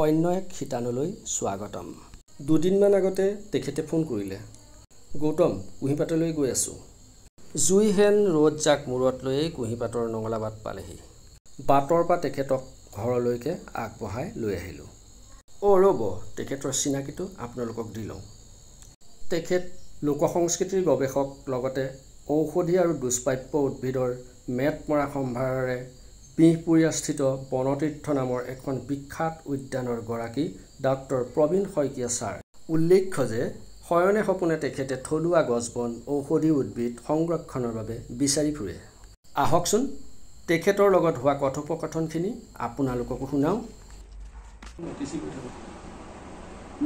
অন্য এক শিতানলৈ স্বাগতম। দুদিনমান আগতে তেখেতে ফোন কৰিলে, গৌতম কুঁহিপাতলৈ গৈ আছোঁ। জুই হেন ৰ'দ জাক মূৰত লৈয়ে কুঁহিপাতৰ নঙলাবাট পালেহি। বাটৰ পৰা তেখেতক ঘৰলৈকে আগবঢ়াই লৈ আহিলোঁ। ৰ'ব, তেখেতৰ চিনাকিটো আপোনালোকক দি লওঁ। তেখেত লোকসংস্কৃতিৰ গৱেষক, লগতে ঔষধি আৰু দুষ্প্ৰাপ্য উদ্ভিদৰ মেট মৰা সম্ভাৰেৰে বিহপুৰীয়াস্থিত বনতীৰ্থ নামৰ এখন বিখ্যাত উদ্যানৰ গৰাকী ডাক্তৰ প্ৰবীণ শইকীয়া ছাৰ। উল্লেখ্য যে শয়নে সপোনে তেখেতে থলুৱা গছবন, ঔষধি উদ্ভিদ সংৰক্ষণৰ বাবে বিচাৰি ফুৰে। আহকচোন তেখেতৰ লগত হোৱা কথোপকথনখিনি আপোনালোককো শুনাওঁ।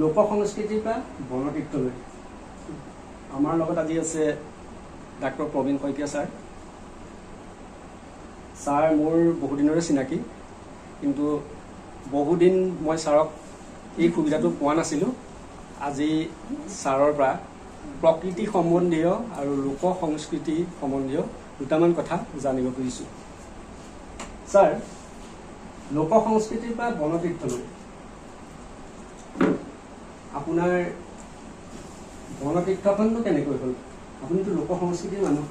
লোকসংস্কৃতিৰ পৰা বনতীৰ্থলৈ আমাৰ লগত আজি আছে ডাক্তৰ প্ৰবীণ শইকীয়া ছাৰ। ছাৰ মোৰ বহুদিনৰে চিনাকি, কিন্তু বহুদিন মই ছাৰক এই সুবিধাটো পোৱা নাছিলোঁ। আজি ছাৰৰ পৰা প্ৰকৃতি সম্বন্ধীয় আৰু লোক সংস্কৃতি সম্বন্ধীয় দুটামান কথা জানিব খুজিছোঁ। ছাৰ, লোক সংস্কৃতিৰ পৰা বনতীৰ্থলৈ আপোনাৰ বনতীৰ্থখননো কেনেকৈ হ'ল? আপুনিতো লোক সংস্কৃতিৰ মানুহ।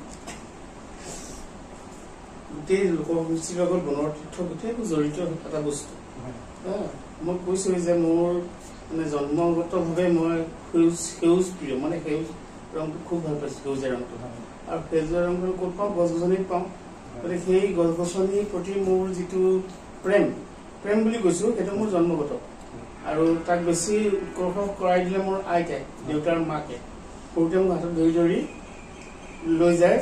গোটেই লোক সংস্কৃতিৰ লগত বনৰ তীৰ্থ গোটেইবোৰ জড়িত এটা বস্তু। মই কৈছোঁ যে মোৰ মানে জন্মগতভাৱে মই সেউজ প্ৰিয়, মানে সেউজ ৰংটো খুব ভাল পাইছোঁ, সেউজীয়া ৰংটো। আৰু সেউজীয়া ৰংটো ক'ত পাওঁ? গছ গছনিত পাওঁ। গতিকে সেই গছ গছনিৰ প্ৰতি মোৰ যিটো প্ৰেম বুলি কৈছোঁ, সেইটো মোৰ জন্মগত। আৰু তাক বেছি উৎকৰ্ষ কৰাই দিলে মোৰ আইতাই, দেউতাৰ মাকে। সৰুতে মোক হাতত ধৰি ধৰি লৈ যায়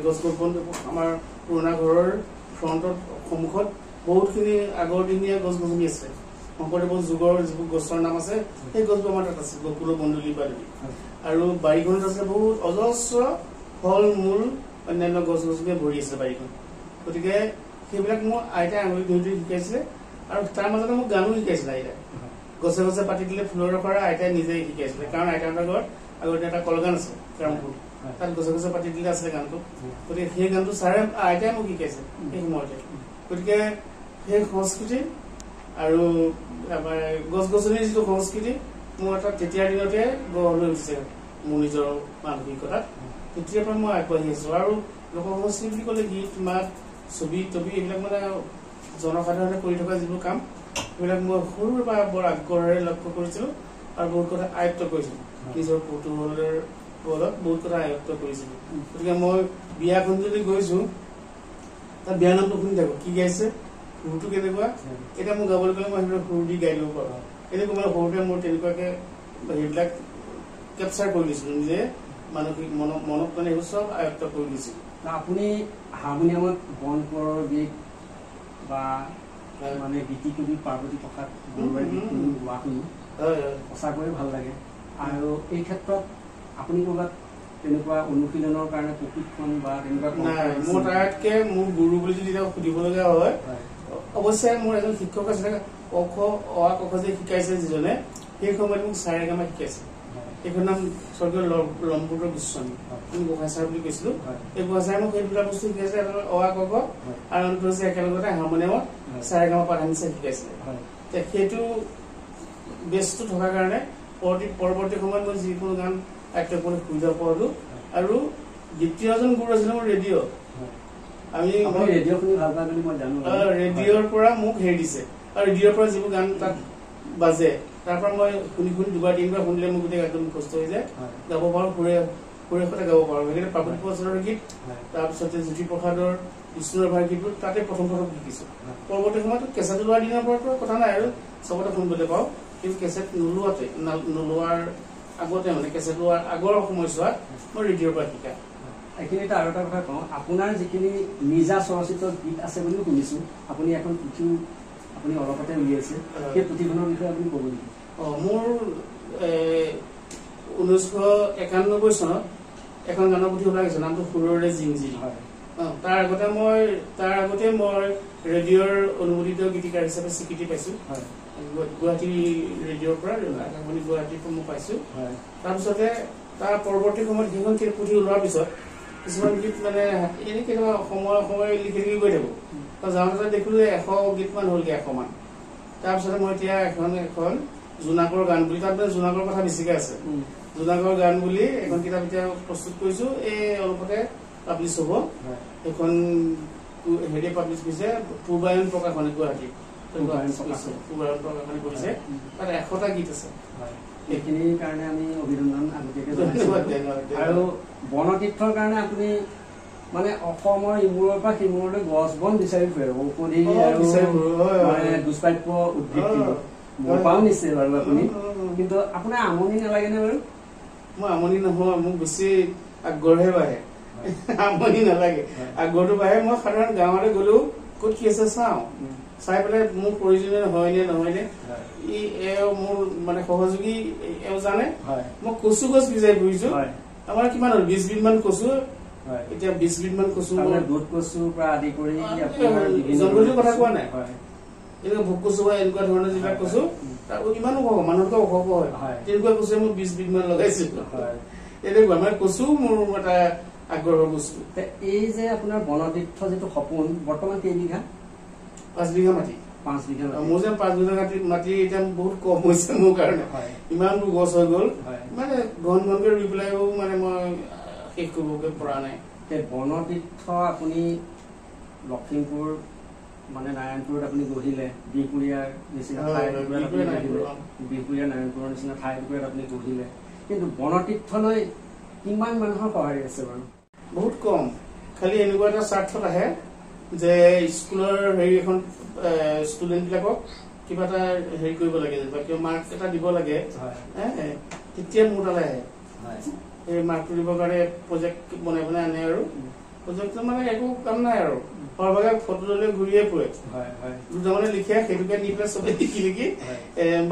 গছ গছনি। আমাৰ পুৰণা ঘৰৰ ফ্ৰণ্টত সন্মুখত বহুতখিনি আগৰ দিনীয়া গছ গছনি আছে। শংকৰদেৱৰ যুগৰ যিবোৰ গছৰ নাম আছে, সেই গছবোৰ আমাৰ তাত আছে, গকুল বন্দুলি পৰা ধৰি। আৰু বাৰীখনত আছে বহুত অজস্ৰ ফল মূল অন্যান্য গছ গছনিয়ে ভৰি আছে বাৰীখন। গতিকে সেইবিলাক মোৰ আইতাই আঙুলি ধৰি ধৰি শিকাইছিলে। আৰু তাৰ মাজতে মোক গানো শিকাইছিলে আইতাই। গছে গছে পাতি দিলে ফুলৰ ৰখৰা আইতাই নিজেই শিকাইছিলে, কাৰণ আইতাহঁতৰ ঘৰত আগতে এটা কলগান আছে কেৰমপুৰ, তাত গছে গছে পাতি দিলে আছিলে গানটো। গতিকে সেই গানটো ছাৰে আইতাই মোক শিকাইছে সেই সময়তে। গতিকে সেই সংস্কৃতি আৰু আমাৰ গছ গছনিৰ যিটো সংস্কৃতি মোৰ এটা তেতিয়াৰ দিনতে গঢ় লৈ উঠিছে মোৰ নিজৰ মানসিকতাত। তেতিয়াৰ পৰা মই আগবাঢ়ি আছো। আৰু লোক সংস্কৃতি বুলি ক'লে গীত মাত ছবি তবি এইবিলাক মানে জনসাধাৰণে কৰি থকা যিবোৰ কাম, সেইবিলাক মই সৰুৰ পৰা বৰ আগ্ৰহেৰে লক্ষ্য কৰিছিলোঁ আৰু বহুত কথা আয়ত্ব কৰিছিলোঁ। নিজৰ কৌতূহলৰ বলত বহুত কথা আয়ত্ব কৰিছিলোঁ। গতিকে মই বিয়াখন যদি গৈছোঁ, তাত বিয়া নামটো শুনি থাকোঁ, কি গাইছে, সুৰটো কেনেকুৱা। এতিয়া মোক গাবলৈ গ'লে মই সেইবিলাক সুৰ দি গাই দিব পাৰোঁ। এনেকুৱা মানে সৰুতে মোৰ তেনেকুৱাকৈ সেইবিলাক কেপচাৰ কৰি দিছিলোঁ, নিজে মানসিক মনত মানে সেইবোৰ চব আয়ত্ব কৰি দিছিলোঁ। আপুনি হাৰমনিয়ামত বন কোঁৱৰৰ গীত বা মানে গীতি কবি পাৰ্বতী প্ৰসাদ বৰুৱাৰ গীতখিনি গোৱা শুনি সঁচাকৈয়ে ভাল লাগে। আৰু এই ক্ষেত্ৰত আপুনি ক'ৰবাত তেনেকুৱা অনুশীলনৰ কাৰণে প্ৰশিক্ষণ বা তেনেকুৱা? নাই, মোৰ তাতকৈ মোৰ গুৰু বুলি যদি সুধিবলগীয়া হয়, অৱশ্যে মোৰ এজন শিক্ষক আছিলে, ক খ অ ক খ যে শিকাইছে যিজনে, সেই সময়ত মোক চাৰেগামা শিকাইছে। সেইখন নাম স্বৰ্গীয় লম্বোদৰ গোস্বামী, আমি গোহাঁই ছাৰ বুলি কৈছিলোঁ। এই গোহাঁই ছাৰে মোক সেই দুটা বস্তু শিকাইছে, অ ক খ আৰু অন্তটো হৈছে একেলগতে হাৰমনিয়ামত চাৰেগামা পাধানিসা শিকাইছিলে। সেইটো বেছটো থকাৰ কাৰণে পৰৱৰ্তী সময়ত মই যিকোনো গান আয়ত্ব কৰি সুবিধা পোৱালো। আৰু দ্বিতীয়জন গুৰু আছিলে মোৰ ৰেডিঅ'। আমি ৰেডিঅ' শুনি ভাল পাই বুলি মই জানো। ৰেডিঅ'ৰ পৰা মোক হেৰি দিছে, আৰু ৰেডিঅ'ৰ পৰা যিবোৰ গান তাত বাজে, তাৰ পৰা মই শুনি দুবাৰ তিনিবাৰ শুনিলে মোৰ গোটেই গানটো মুখস্থ হৈ যায়, গাব পাৰোঁ, সুৰে সতে গাব পাৰোঁ। সেইকাৰণে পাৰ্বতী প্ৰসাদৰ গীত, তাৰপিছতে জ্যোতিপ্ৰসাদৰ বিষ্ণুৰাভাৰ গীতবোৰ তাতে প্ৰথম শিকিছোঁ। পৰৱৰ্তী সময়ত কেছেট লোৱাৰ দিনৰ পৰাতো কথা নাই আৰু চবতে শুনিবলৈ পাওঁ, কিন্তু কেছেট নোলোৱাৰ আগতে মানে কেছেট লোৱাৰ আগৰ সময়ছোৱাত মই ৰেডিঅ'ৰ পৰা শিকা। এইখিনিতে আৰু এটা কথা কওঁ, আপোনাৰ যিখিনি নিজা স্বৰচিত গীত আছে বুলিও শুনিছোঁ, আপুনি এখন পুথিও আপুনি অলপতে উলিয়াইছে, সেই পুথিখনৰ বিষয়ে আপুনি ক'ব নেকি? মোৰ 1991 চনত এখন গানৰ পুথি ওলাই গৈছে, নামটো সুৰৰে জিংজিৰি। তাৰ আগতে মই ৰেডিঅ'ৰ অনুমোদিত গীতিকাৰ হিচাপে স্বীকৃতি পাইছোঁ, গুৱাহাটী ৰেডিঅ'ৰ পৰা, আকাশবাণী গুৱাহাটীৰ পৰা মই পাইছোঁ। তাৰপিছতে তাৰ পৰৱৰ্তী সময়ত সেইখন পুথি ওলোৱাৰ পিছত কিছুমান গীত মানে এনে কেতিয়াবা সময় লিখি গৈ থাকোঁ। যাওঁতে দেখিলোঁ 100 গীতমান হ'লগৈ, 100 মান। তাৰপিছতে মই এতিয়া এখন জোনাকৰ গান বুলি তাত জোনাকৰ কথা বেছিকে আছে জোনাকৰ গান বুলি এখন কিতাপ এতিয়া প্ৰস্তুত কৰিছো এই অলপতে পাব্লিছ হ'ব এখন হেৰি পাব্লিছ কৰিছে পূৰ্বায়ন প্ৰকাশনে গুৱাহাটী পূৰ্বায়ন প্ৰকাশনে কৰিছে তাত 100টা গীত আছে এইখিনিৰ কাৰণে আমি অভিনন্দন আগতীয়াকৈ জনাইছোঁ আৰু বনতীৰ্থৰ কাৰণে আপুনি মানে অসমৰ ইমূৰৰ পৰা সিমূৰলৈ গছ বন বিচাৰি ফুৰে ঔষধি আৰু মানে দুষ্প্ৰাপ্য উদ্ভিদ মোৰ পৰাও নিছে বাৰু আপুনি কিন্তু আপোনাৰ আমনি নালাগেনে বাৰু মই আমনি নহয় মোক বেছি আগ্ৰহে বাঢ়ে আমনি নালাগে আগ্ৰহটো বাঢ়ে মই সাধাৰণ গাঁৱলৈ গ'লেও ক'ত কি আছে চাওঁ চাই পেলাই মোৰ প্ৰয়োজনীয় হয়নে নহয়নে মোৰ মানে সহযোগী জানে মই কচু গছ বিচাৰি ফুৰিছো আমাৰ কিমান হ'ল 20 বিধমান কচু এতিয়া 20 বিধমান কচু দুধ কচুৰ পৰা আদি কৰি জংঘলীৰ কথা কোৱা নাই এনেকুৱা ভোগ কচু বা এনেকুৱা ধৰণৰ যিবিলাক কচু ইমানো মানুহতকৈ ওখ হয় তেনেকুৱা কচু মই 20 বিধমান লগাইছো এনেকুৱা মানে কচু মোৰ এটা আগ্ৰহৰ বস্তু এই যে আপোনাৰ বনতীৰ্থ যিটো সপোন বৰ্তমান কেইবিঘা 5 বিঘা মাটি 5 বিঘা মোৰ যে 5 বিঘা মাটি এতিয়া বহুত কম হৈছে মোৰ কাৰণে ইমানবোৰ গছ হৈ গ'ল মানে ঘনকৈ ৰুই পেলাইও মানে মই শেষ কৰিবগৈ পৰা নাই বনতীৰ্থ আপুনি লখিমপুৰ মানে নাৰায়ণপুৰত আপুনি গঢ়িলে বিহপুৰীয়াৰ নিচিনা বিহপুৰীয়া নাৰায়ণপুৰৰ নিচিনা ঠাইটুকুৰাত আপুনি গঢ়িলে কিন্তু বনতীৰ্থলৈ কিমান মানুহৰ সঁহাৰি আছে বাৰু বহুত কম খালি এনেকুৱা এটা স্বাৰ্থত আহে যে স্কুলৰ হেৰি এখন ষ্টুডেণ্ট বিলাকক কিবা এটা হেৰি কৰিব লাগে বা কিবা মাৰ্কছ এটা দিব লাগে তেতিয়া মোৰ তালৈ আহে এই মাৰ্কটো দিবৰ কাৰণে প্ৰজেক্ট বনাই বনাই আনে আৰু প্ৰজেক্টটো মানে একো কাম নাই আৰু সৰভাগে ফটো লৈ ঘূৰিয়ে ফুৰে দুটামানে লিখে সেইটোকে নি পেলাই চবে লিখি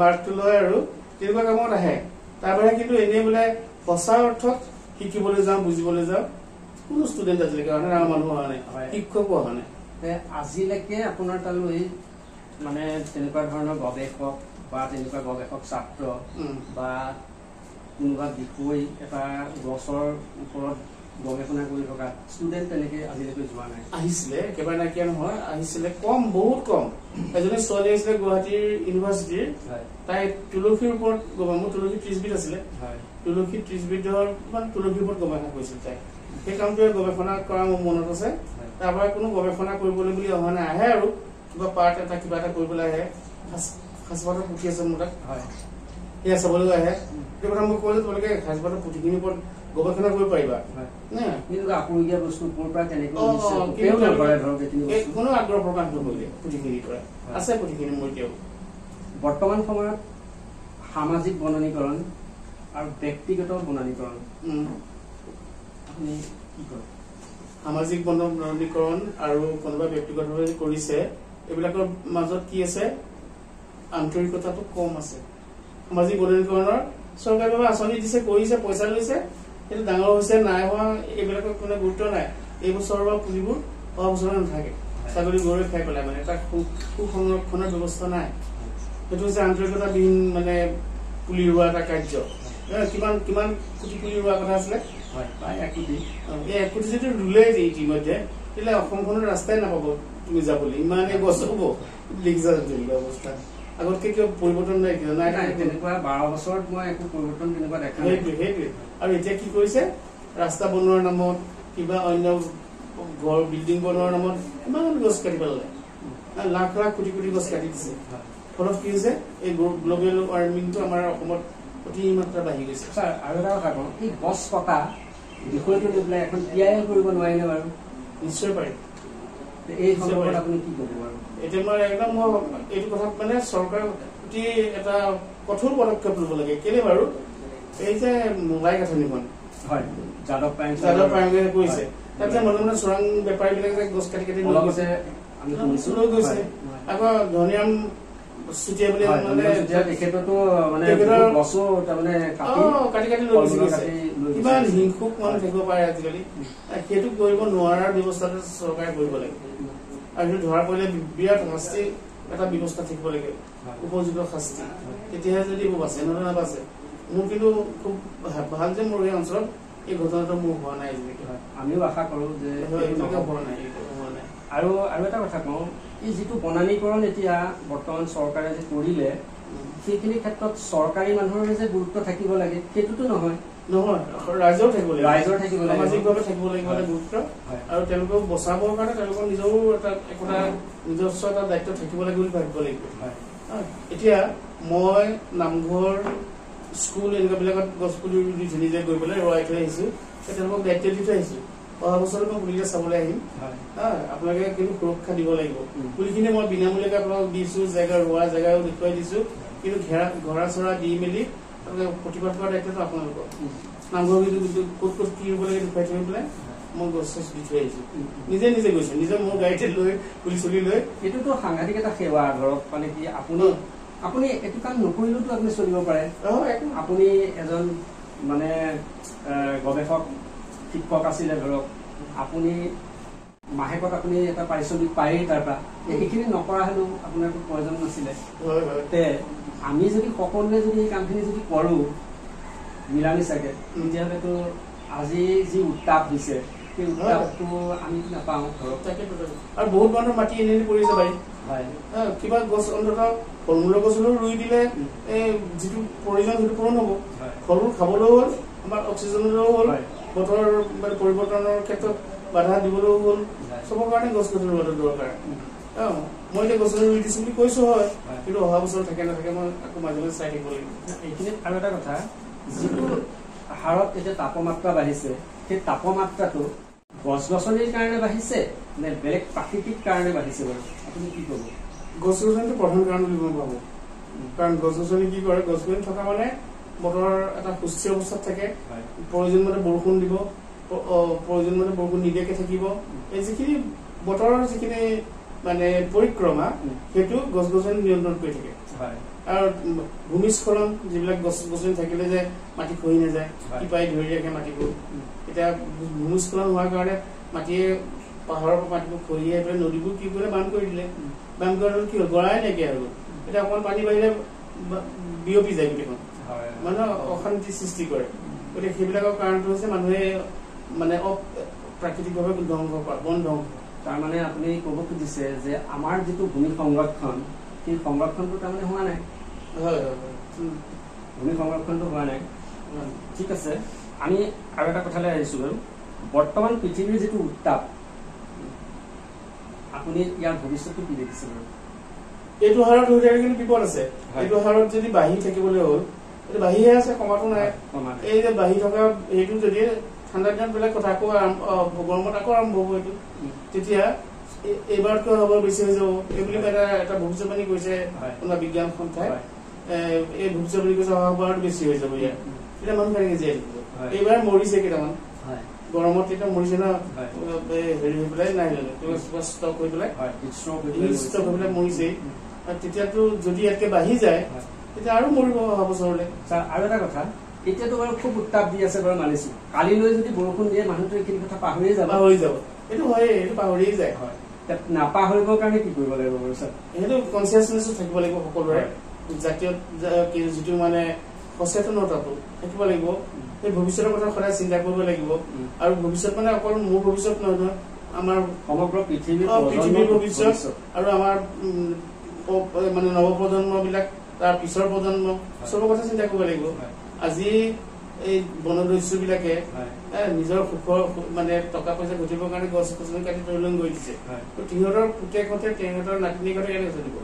মাৰ্কটো লয় আৰু তেনেকুৱা কামত আহে তাৰ বাহিৰে কিন্তু এনেই বোলে সঁচা অৰ্থত শিকিবলৈ যাওঁ বুজিবলৈ যাওঁ কোনো ষ্টুডেণ্ট আজিলৈকে অহা নাই মানুহ অহা নাই শিক্ষকো অহা নাই আজিলৈকে আপোনাৰ তালৈ মানে তেনেকুৱা ধৰণৰ গৱেষক বা তেনেকুৱা গৱেষক ছাত্ৰ বা কোনোবা বিষয় এটা গছৰ ওপৰত গৱেষণা কৰি থকা ষ্টুডেণ্ট তেনেকে আজিলৈকে যোৱা নাই আহিছিলে একেবাৰে নাইকিয়া নহয় আহিছিলে কম বহুত কম এজনী ছোৱালী আহিছিলে গুৱাহাটীৰ ইউনিভাৰ্চিটিৰ তাই তুলসীৰ ওপৰত মোৰ তুলসী 30 বিধ আছিলে তুলসী 30 বিধৰ তুলসীৰ ওপৰত গৱেষণা কৰিছিল তাই সেই কামটোৱে গৱেষণা কৰা মোৰ মনত আছে তাৰ পৰা কোনো গৱেষণা কৰিবলৈ বুলি অহা নাই আহে আৰু কিবা পাৰ্ট এটা কিবা এটা কৰিবলৈ আহে সাঁচপাতৰ পুথি আছে মোৰ তাত এয়া চাবলৈ আহে সেই কথা মই ক'লো তোমালোকে সাঁচপাতৰ পুথিখিনিৰ ওপৰত গৱেষণা কৰিব পাৰিবা আপুৰুগীয়া বস্তু কোনো আগ্ৰহ প্ৰকাশ নকৰিলে পুথিখিনিৰ পৰা আছে পুথিখিনি মোৰ এতিয়াও বৰ্তমান সময়ত সামাজিক বননীকৰণ আৰু ব্যক্তিগত বননীকৰণ আপুনি কি কয় সামাজিক বননীকৰণ আৰু কোনোবা ব্যক্তিগতভাৱে কৰিছে এইবিলাকৰ মাজত কি আছে আন্তৰিকতাটো কম আছে সামাজিক বননীকৰণৰ চৰকাৰে আঁচনি দিছে কৰিছে পইচা লৈছে কিন্তু ডাঙৰ হৈছে নাই হোৱা এইবিলাকৰ কোনো গুৰুত্ব নাই এই বছৰৰ বা পুলিবোৰ অহা বছৰ নাথাকে ছাগলী গৰুৱে খাই পেলাই মানে তাক সুসংৰক্ষণৰ ব্যৱস্থা নাই সেইটো হৈছে আন্তৰিকতাবিহীন মানে পুলি ৰোৱা এটা কাৰ্য কিমান কিমান কোটি পুলি ৰোৱা কথা আছিলে প্ৰায় 1 কোটি এই 1 কোটি যদি ৰুলে ইতিমধ্যে তেতিয়াহ'লে অসমখনৰ ৰাস্তাই নাপাব তুমি যাবলৈ ইমানেই গছ হ'ব লিখিছা তেনেকুৱা অৱস্থা আগতকে কিয় পৰিৱৰ্তন নাই তেনেকুৱা 12 বছৰত মই একো পৰিৱৰ্তন তেনেকুৱা দেখা নাই সেইটোৱে আৰু এতিয়া কি কৰিছে ৰাস্তা বনোৱাৰ নামত কিবা অন্য ঘৰ বিল্ডিং বনোৱাৰ নামত ইমান গছ কাটি পেলালে লাখ লাখ কোটি কোটি গছ কাটি দিছে ফলত কি হৈছে এই গ্ল'বেল ৱাৰ্মিংটো আমাৰ অসমত অতি মাত্ৰা বাঢ়ি গৈছে ছাৰ আৰু এটা কথা কওঁ এই গছ কটা বিষয়টো লৈ পেলাই এখন পিয়াই কৰিব নোৱাৰিনে বাৰু নিশ্চয় পাৰিম এই সন্দৰ্ভত আপুনি কি ক'ব বাৰু এতিয়া মই একদম এইটো কথাত মানে চৰকাৰৰ প্ৰতি এটা কঠোৰ পদক্ষেপ ল'ব লাগে কেলে বাৰু এই যে মোবাইল গাঁথনিখন হয় যাদৱ পায়েঙে কৰিছে তাত যে মনে মনে চোৰাং বেপাৰীবিলাকে যে গছ কাটি কাটি লৈ গৈছে আকৌ ধনিৰাম চুতীয়া বুলি কাটি কাটি লৈ গৈছে কিমান হিংসুক মানুহ থাকিব পাৰে আজিকালি সেইটো কৰিব নোৱাৰাৰ ব্যৱস্থাটো চৰকাৰে কৰিব লাগে আৰু সেইটো ধৰা পৰিলে বিৰাট শাস্তি এটা ব্যৱস্থা থাকিব লাগে উপযুক্ত শাস্তি তেতিয়াহে যদি এইবোৰ বাচে নহ'লে নাবাচে মোৰ কিন্তু খুব ভাল যে মোৰ এই অঞ্চলত এই ঘটনাটো মোৰ হোৱা নাই আজিলৈকে আমিও আশা কৰোঁ যে হোৱা নাই আৰু এটা কথা কওঁ এই যিটো বনানীকৰণ এতিয়া বৰ্তমান চৰকাৰে যে কৰিলে সেইখিনি ক্ষেত্ৰত চৰকাৰী মানুহৰ যে গুৰুত্ব থাকিব লাগে সেইটোতো নহয় ৰাইজৰ থাকিব লাগিব সামাজিকভাৱে থাকিব লাগিব গুৰুত্ব আৰু তেওঁলোকক বচাবৰ কাৰণে তেওঁলোকৰ নিজৰো একোটা নিজস্ব এটা দায়িত্ব থাকিব লাগে বুলি ভাবিব লাগিব এতিয়া মই নামঘৰ স্কুল এনেকুৱাবিলাকত গছপুলি নিজে গৈ পেলাই ৰোৱাই থৈ আহিছোঁ তেওঁলোকক দায়িত্ব দি থৈ আহিছোঁ অহা বছৰত মই পুলিকেইটা চাবলৈ আহিম আপোনালোকে কিন্তু সুৰক্ষা দিব লাগিব পুলিখিনি মই বিনামূলীয়াকৈ আপোনালোকক দিছোঁ জেগা ৰোৱা জেগাও দেখুৱাই দিছোঁ কিন্তু ঘৰা চৰা দি মেলি প্ৰতিবাদ কৰাৰ দায়িত্বটো আপোনালোকৰ নামঘৰ ক'ত ক'ত কি ৰুব লাগে দেখুৱাই থৈ পেলাই মই গছ চছ দি থৈ আহিছোঁ নিজে নিজে গৈছোঁ নিজে মোৰ গাড়ীতে লৈ পুলি চুলি লৈ এইটোতো সাংঘাতিক এটা সেৱা ধৰক মানে কি আপুনি এইটো কাম নকৰিলেওতো আপুনি চলিব পাৰে আপুনি এজন মানে গৱেষক শিক্ষক আছিলে ধৰক আপুনি মাহেকত আপুনি এটা পাৰিশ্ৰমিক পায়েই তাৰ পৰা এইখিনি নকৰা হ'লেও আপোনাৰ একো প্ৰয়োজন নাছিলে তে আমি যদি সকলোৱে যদি এই কামখিনি যদি কৰোঁ মিলামিচাকে তেতিয়াহ'লেতো আজি যি উত্তাপ হৈছে সেই উত্তাপটো আমি নাপাওঁ ধৰক আৰু বহুত মানুহৰ মাটি এনে পৰি যাব পাৰি কিবা গছ অন্ততঃ ফল মূলৰ গছ হ'লেও ৰুই দিলে যিটো প্ৰয়োজন সেইটো পূৰণ হ'ব ফল মূল খাবলৈও হ'ল আমাৰ অক্সিজেনলৈও হ'ল বতৰ মানে পৰিৱৰ্তনৰ ক্ষেত্ৰত বাধা দিবলৈও হ'ল চবৰ কাৰণে গছ গছনি ৰোৱাটো দৰকাৰ মই এতিয়া গছনি ৰুই দিছোঁ বুলি কৈছোঁ হয় কিন্তু অহা বছৰ থাকে নাথাকে মই আকৌ মাজে মাজে চাই থাকিব লাগিব এইখিনিত আৰু এটা কথা যিটো হাৰত এতিয়া তাপমাত্ৰা বাঢ়িছে সেই তাপমাত্ৰাটো গছ গছনিৰ কাৰণে বাঢ়িছে নে বেলেগ প্ৰাকৃতিক কাৰণে বাঢ়িছে বাৰু আপুনি কি ক'ব গছ গছনিটো প্ৰধান কাৰণ বুলি মই ভাবোঁ কাৰণ গছ গছনি কি কৰে গছ গছনি থকা মানে বতৰ এটা সুস্থিৰ অৱস্থাত থাকে প্ৰয়োজন মতে বৰষুণ দিব প্ৰয়োজন মতে বৰষুণ নিদিয়াকৈ থাকিব এই যিখিনি বতৰৰ যিখিনি মানে পৰিক্ৰমা সেইটো গছ গছনি নিয়ন্ত্ৰণ কৰি থাকে আৰু ভূমিস্খলন যিবিলাক গছ গছনি থাকিলে যে মাটি খহি নাযায় শিপাই ধৰি ৰাখে মাটিবোৰ এতিয়া ভূমিস্খলন হোৱাৰ কাৰণে মাটিয়ে পাহাৰৰ পৰা মাটিবোৰ খহি আহি পেলাই নদীবোৰ কি কৰিলে বান কৰি দিলে বান কৰাটো কি হ'ল গৰাই নাইকিয়া হৈ গ'ল এতিয়া অকণমান পানী বাঢ়িলে বিয়পি যায় গোটেইখন মানুহে অশান্তি সৃষ্টি কৰে গতিকে সেইবিলাকৰ কাৰণটো হৈছে মানুহে মানে প্ৰাকৃতিকভাৱে ধ্বংস কৰা বন ধ্বংস তাৰমানে আপুনি ক'ব খুজিছে যে আমাৰ যিটো ভূমি সংৰক্ষণ সেই সংৰক্ষণটো তাৰমানে হোৱা নাই ভূমি সংৰক্ষণটো হোৱা নাই ঠিক আছে আমি আৰু এটা কথালৈ আহিছোঁ বাৰু বৰ্তমান পৃথিৱীৰ যিটো উত্তাপ আপুনি ইয়াৰ ভৱিষ্যতটো কি দেখিছে বাৰু এইটো হাৰত হৈ থাকে কিন্তু বিপদ আছে এইটো হাৰত যদি বাঢ়ি থাকিবলৈ হ'ল এইটো বাঢ়িহে আছে কমাটো নাই এই যে বাঢ়ি থকা সেইটো যদি ঠাণ্ডা দিনত বেলেগ কথা আকৌ গৰমত আকৌ আৰম্ভ হ'ব এইটো তেতিয়া এইবাৰতকৈ হ'ব বেছি হৈ যাব এই বুলি এটা ভৱিষ্যতবাণী কৰিছে কোনোবা বিজ্ঞান সন্থাই এই ভৱিষ্যতবাণী কৈছে অহাবাৰত বেছি হৈ যাব ইয়াত তেতিয়া মানুহ কেনেকৈ জীয়াই থাকিব এইবাৰ মৰিছে কেইটামান গৰমত তেতিয়া মৰিছে ন হেৰি হৈ পেলাই নাই ষ্টক হৈ পেলাই ষ্টক হৈ পেলাই মৰিছেই তেতিয়াতো যদি ইয়াতকৈ বাঢ়ি যায় তেতিয়া আৰু মৰিব অহা বছৰলৈ আৰু এটা কথা এতিয়াতো বাৰু খুব উত্তাপ দি আছে বাৰু মানিছো কালিলৈ যদি বৰষুণ দিয়ে মানুহটো এইখিনি কথা পাহৰিয়ে যাব এইটো হয় এইটো পাহৰিয়ে যায় নাপাহৰিবৰ কাৰণে কি কৰিব লাগিব বাৰু ছাৰ সেইটো কনচিয়াছনেছো থাকিব লাগিব সকলোৰে জাতীয় যিটো মানে সচেতনতাটো থাকিব লাগিব সেই ভৱিষ্যতৰ কথা সদায় চিন্তা কৰিব লাগিব আৰু ভৱিষ্যত মানে অকল মোৰ ভৱিষ্যত নহয় নহয় আমাৰ সমগ্ৰ পৃথিৱীৰ ভৱিষ্যত আৰু আমাৰ মানে নৱপ্ৰজন্মবিলাক তাৰ পিছৰ প্ৰজন্ম চবৰ কথা চিন্তা কৰিব লাগিব আজি এই বনদস্যুবিলাকে নিজৰ সুখৰ মানে টকা পইচা ঘটিবৰ কাৰণে গছ গছনি কাটি তহিলং কৰি দিছে সিহঁতৰ পুতেকহঁতে সিহঁতৰ নাতিনীহঁতে কেনেকৈ চলিব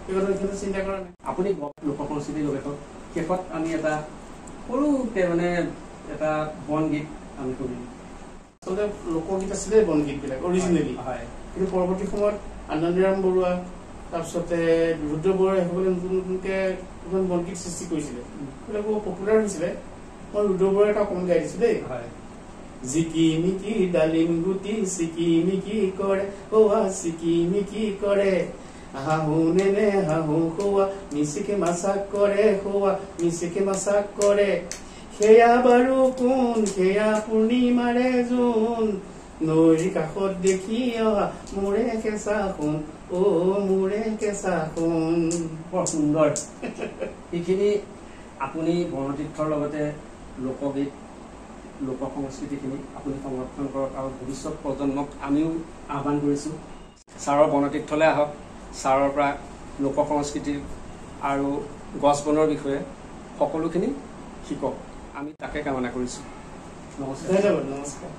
সেই কথা চিন্তা কৰা নাই আপুনি লোক সংস্কৃতি গৱেষক শেষত আমি এটা সৰুকে মানে এটা বনগীত আমি কৰিম আচলতে লোকগীত আছিলে বনগীতবিলাক অৰিজিনেলি কিন্তু পৰৱৰ্তী সময়ত আনন্দৰাম বৰুৱা তাৰপিছতে ৰুদ্ৰ বৰুৱাই সেইসকলে নতুন নতুনকৈ এখন বনগীত সৃষ্টি কৰিছিলে সেইবিলাক বহু পপুলাৰ হৈছিলে মই ৰুদ্ৰ বৰুৱাই এটা অকণমান গাই দিছোঁ দেই জিকি মিকি ডালিম গুটি চিকি মিকি কৰে চিকি মিকি কৰে হাহু নেনে হাহু খোৱা মিচিকে মাছাক কৰে খোৱা মিচিকে মাছাক কৰে সেয়া বাৰু কোন সেয়া পূৰ্ণিমাৰে জোন নৈৰ কাষত দেখি অহা মোৰে কেঁচা সোণ মোৰে কেঁচা সোণ বৰ সুন্দৰ এইখিনি আপুনি বনতীৰ্থৰ লগতে লোকগীত লোক সংস্কৃতিখিনি আপুনি সংৰক্ষণ কৰক আৰু ভৱিষ্যত প্ৰজন্মক আমিও আহ্বান কৰিছোঁ ছাৰৰ বনতীৰ্থলৈ আহক, ছাৰৰ পৰা লোক সংস্কৃতি আৰু গছ বনৰ বিষয়ে সকলোখিনি শিকক। আমি তাকে কামনা কৰিছোঁ। নমস্কাৰ। ধন্যবাদ, নমস্কাৰ।